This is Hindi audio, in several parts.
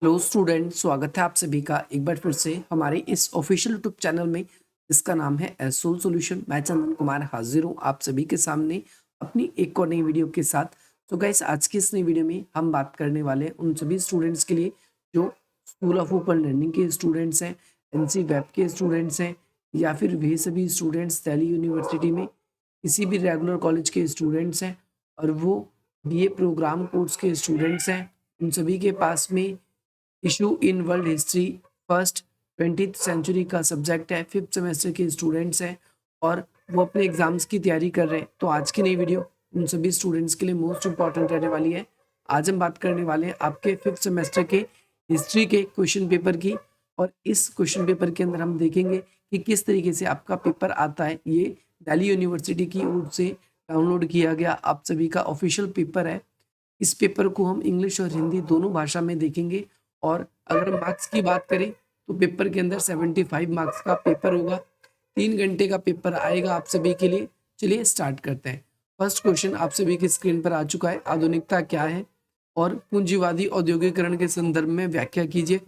हेलो स्टूडेंट, स्वागत है आप सभी का एक बार फिर से हमारे इस ऑफिशियल यूट्यूब चैनल में जिसका नाम है एसोल सॉल्यूशन। मैं चंदन कुमार हाजिर हूँ आप सभी के सामने अपनी एक और नई वीडियो के साथ। तो गाइस, आज की इस नई वीडियो में हम बात करने वाले हैं उन सभी स्टूडेंट्स के लिए जो स्कूल ऑफ ओपन लर्निंग के स्टूडेंट्स हैं, एनसी वेब के स्टूडेंट्स हैं, या फिर वे सभी स्टूडेंट्स दिल्ली यूनिवर्सिटी में किसी भी रेगुलर कॉलेज के स्टूडेंट्स हैं और वो बीए प्रोग्राम कोर्स के स्टूडेंट्स हैं। उन सभी के पास में issue in world history first 20th century का सब्जेक्ट है, 5th सेमेस्टर के स्टूडेंट्स हैं और वो अपने एग्जाम्स की तैयारी कर रहे हैं। तो आज की नई वीडियो उन सभी स्टूडेंट्स के लिए मोस्ट इंपॉर्टेंट रहने वाली है। आज हम बात करने वाले हैं आपके 5th सेमेस्टर के हिस्ट्री के क्वेश्चन पेपर की, और इस क्वेश्चन पेपर के अंदर हम देखेंगे कि किस तरीके से आपका पेपर आता है। ये दिल्ली यूनिवर्सिटी की ओर से डाउनलोड किया गया आप सभी का ऑफिशियल पेपर है। इस पेपर को हम इंग्लिश और हिंदी दोनों भाषा में देखेंगे, और अगर मार्क्स की बात करें तो पेपर के अंदर 75 मार्क्स का पेपर होगा। 3 घंटे का पेपर आएगा आप सभी के लिए। चलिए स्टार्ट करते हैं। फर्स्ट क्वेश्चन आप सभी की स्क्रीन पर आ चुका है। आधुनिकता क्या है और पूंजीवादी औद्योगिकरण के संदर्भ में व्याख्या कीजिए।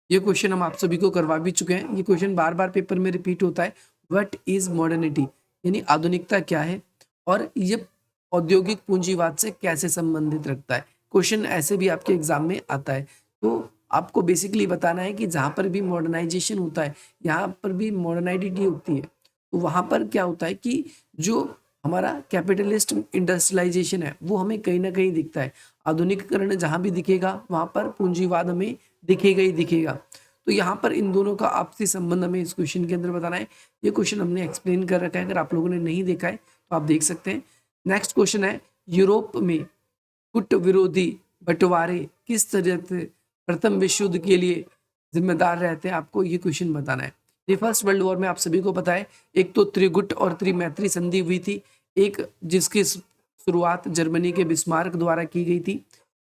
ये क्वेश्चन हम आप सभी को करवा भी चुके हैं। ये क्वेश्चन बार बार पेपर में रिपीट होता है। व्हाट इज मॉडर्निटी, यानी आधुनिकता क्या है और ये औद्योगिक पूंजीवाद से कैसे संबंधित रखता है। क्वेश्चन ऐसे भी आपके एग्जाम में आता है। तो आपको बेसिकली बताना है कि जहाँ पर भी मॉडर्नाइजेशन होता है, यहाँ पर भी मॉडर्निटी होती है, तो वहाँ पर क्या होता है कि जो हमारा कैपिटलिस्ट इंडस्ट्रियलाइजेशन है वो हमें कहीं ना कहीं दिखता है। आधुनिकीकरण जहाँ भी दिखेगा वहाँ पर पूंजीवाद हमें दिखेगा ही दिखेगा। तो यहाँ पर इन दोनों का आपसी संबंध हमें इस क्वेश्चन के अंदर बताना है। ये क्वेश्चन हमने एक्सप्लेन कर रखा है, अगर आप लोगों ने नहीं देखा है तो आप देख सकते हैं। नेक्स्ट क्वेश्चन है, यूरोप में गुट विरोधी बंटवारे किस तरह से प्रथम विश्व युद्ध के लिए जिम्मेदार रहते हैं, आपको ये क्वेश्चन बताना है। ये फर्स्ट वर्ल्ड वॉर में आप सभी को पता है, एक तो त्रिगुट और त्रिमैत्री संधि हुई थी, एक जिसकी शुरुआत जर्मनी के बिस्मार्क द्वारा की गई थी।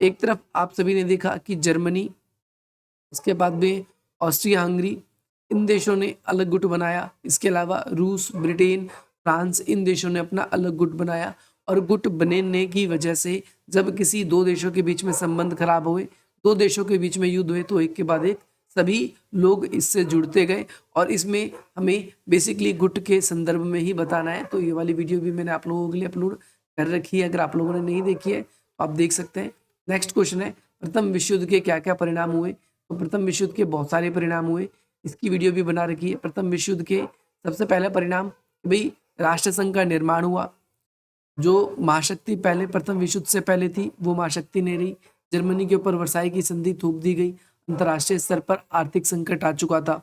एक तरफ आप सभी ने देखा कि जर्मनी, इसके बाद में ऑस्ट्रिया हंगरी, इन देशों ने अलग गुट बनाया। इसके अलावा रूस, ब्रिटेन, फ्रांस, इन देशों ने अपना अलग गुट बनाया। और गुट बनने की वजह से जब किसी दो देशों के बीच में संबंध खराब हुए, दो देशों के बीच में युद्ध हुए, तो एक के बाद एक सभी लोग इससे जुड़ते गए। और इसमें हमें बेसिकली गुट के संदर्भ में ही बताना है। तो ये वाली वीडियो भी मैंने आप लोगों के लिए अपलोड कर रखी है, अगर आप लोगों ने नहीं देखी है तो आप देख सकते हैं। नेक्स्ट क्वेश्चन है, प्रथम विश्व युद्ध के क्या क्या परिणाम हुए। तो प्रथम विश्व युद्ध के बहुत सारे परिणाम हुए, इसकी वीडियो भी बना रखी है। प्रथम विश्व युद्ध के सबसे पहला परिणाम, भाई राष्ट्रसंघ का निर्माण हुआ। जो महाशक्ति पहले प्रथम विश्व युद्ध से पहले थी वो महाशक्ति नहीं रही। जर्मनी के ऊपर वर्साई की संधि थोप दी गई। अंतर्राष्ट्रीय स्तर पर आर्थिक संकट आ चुका था।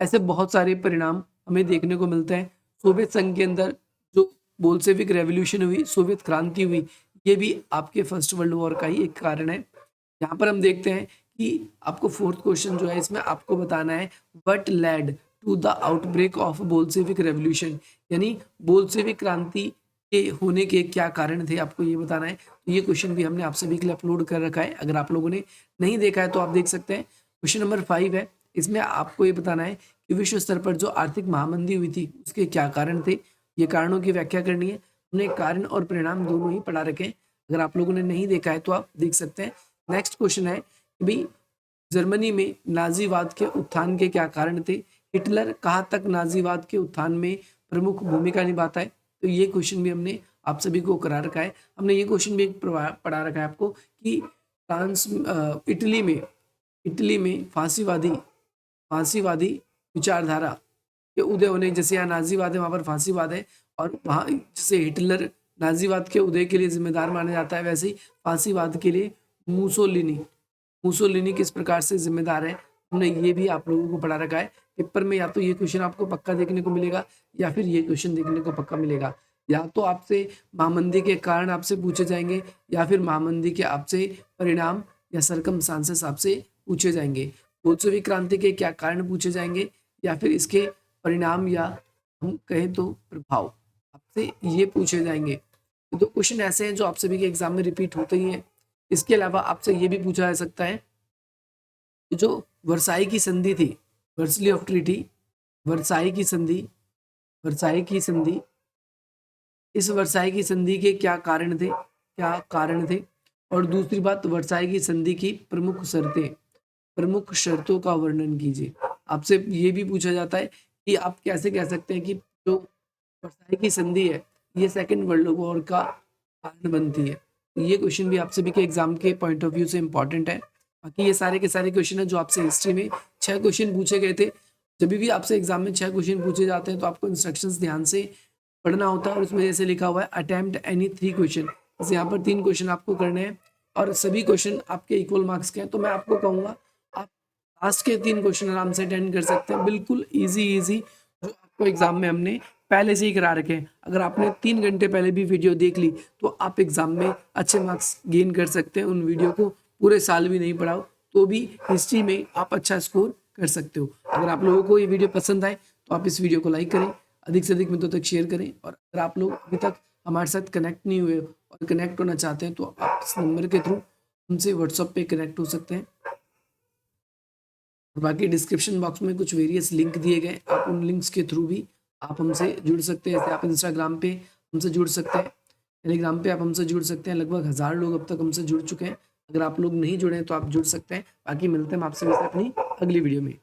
ऐसे बहुत सारे परिणाम हमें देखने को मिलते हैं। सोवियत संघ के अंदर जो बोल्शेविक रेवोल्यूशन हुई, सोवियत क्रांति हुई, ये भी आपके फर्स्ट वर्ल्ड वॉर का ही एक कारण है। यहाँ पर हम देखते हैं कि आपको फोर्थ क्वेश्चन जो है इसमें आपको बताना है, what led to the outbreak of Bolshevik revolution, यानी बोल्शेविक क्रांति के होने के क्या कारण थे, आपको ये बताना है। तो ये क्वेश्चन भी हमने आप सभी के लिए अपलोड कर रखा है, अगर आप लोगों ने नहीं देखा है तो आप देख सकते हैं। क्वेश्चन नंबर 5 है, इसमें आपको ये बताना है कि विश्व स्तर पर जो आर्थिक महामंदी हुई थी उसके क्या कारण थे। ये कारणों की व्याख्या करनी है। हमने कारण और परिणाम दोनों ही पढ़ा रखे हैं, अगर आप लोगों ने नहीं देखा है तो आप देख सकते हैं। नेक्स्ट क्वेश्चन है कि भाई जर्मनी में नाजीवाद के उत्थान के क्या कारण थे। हिटलर कहाँ तक नाजीवाद के उत्थान में प्रमुख भूमिका निभाता है। तो ये क्वेश्चन भी हमने आप सभी को करा रखा है। हमने ये क्वेश्चन भी पढ़ा रखा है आपको कि फ्रांस, इटली में फांसीवादी विचारधारा के उदय होने, जैसे यहाँ नाजीवाद है वहाँ पर फांसीवाद है, और वहाँ जैसे हिटलर नाजीवाद के उदय के लिए जिम्मेदार माना जाता है, वैसे ही फांसीवाद के लिए मुसोलिनी किस प्रकार से जिम्मेदार है, हमने ये भी आप लोगों को पढ़ा रखा है। पेपर में या तो ये क्वेश्चन आपको पक्का देखने को मिलेगा या फिर ये क्वेश्चन देखने को पक्का मिलेगा। या तो आपसे महामंदी के कारण आपसे पूछे जाएंगे, या फिर महामंदी के आपसे परिणाम या सरकमस्टांसेस आपसे पूछे जाएंगे। बोल्शेविक क्रांति के क्या कारण पूछे जाएंगे, या फिर इसके परिणाम या हम कहें तो प्रभाव आपसे ये पूछे जाएंगे। तो दो क्वेश्चन ऐसे हैं जो आप सभी के एग्जाम में रिपीट होते ही हैं। इसके अलावा आपसे ये भी पूछा जा सकता है कि जो वर्साई की संधि थी, वर्सली ऑफ ट्रीटी, वर्साई की संधि, वर्साई की संधि, इस वर्साई की संधि के क्या कारण थे, क्या कारण थे। और दूसरी बात, वर्साई की संधि की प्रमुख शर्तें, प्रमुख शर्तों का वर्णन कीजिए। आपसे ये भी पूछा जाता है कि आप कैसे कह सकते हैं कि जो वर्साई की संधि है, ये सेकंड वर्ल्ड वॉर का कारण बनती है। ये क्वेश्चन भी आप सभी के एग्जाम के पॉइंट ऑफ व्यू से इम्पोर्टेंट है। बाकी ये सारे के सारे क्वेश्चन है जो आपसे हिस्ट्री में 6 क्वेश्चन पूछे गए थे। जब भी आपसे एग्जाम में 6 क्वेश्चन पूछे जाते हैं तो आपको इंस्ट्रक्शंस ध्यान से पढ़ना होता है और उसमें जैसे लिखा हुआ है अटेम्प्ट एनी 3 क्वेश्चन, जैसे यहाँ पर 3 क्वेश्चन आपको करने हैं और सभी क्वेश्चन आपके इक्वल मार्क्स के हैं। तो मैं आपको कहूँगा आप लास्ट के 3 क्वेश्चन आराम से अटेंड कर सकते हैं, बिल्कुल ईजी जो आपको एग्जाम में हमने पहले से ही करा रखे हैं। अगर आपने 3 घंटे पहले भी वीडियो देख ली तो आप एग्जाम में अच्छे मार्क्स गेन कर सकते हैं। उन वीडियो को पूरे साल भी नहीं पढ़ाओ तो भी हिस्ट्री में आप अच्छा स्कोर कर सकते हो। अगर आप लोगों को ये वीडियो पसंद आए तो आप इस वीडियो को लाइक करें, अधिक से अधिक मित्रों तक शेयर करें, और अगर आप लोग अभी तक हमारे साथ कनेक्ट नहीं हुए और कनेक्ट होना चाहते हैं तो आप इस नंबर के थ्रू हमसे व्हाट्सएप पे कनेक्ट हो सकते हैं। और बाकी डिस्क्रिप्शन बॉक्स में कुछ वेरियस लिंक दिए गए, आप उन लिंक्स के थ्रू भी आप हमसे जुड़ सकते हैं। जैसे आप इंस्टाग्राम पे हमसे जुड़ सकते हैं, टेलीग्राम पे आप हमसे जुड़ सकते हैं। लगभग 1000 लोग अब तक हमसे जुड़ चुके हैं। अगर आप लोग नहीं जुड़े हैं तो आप जुड़ सकते हैं। बाकी मिलते हैं हम आपसे अपनी अगली वीडियो में।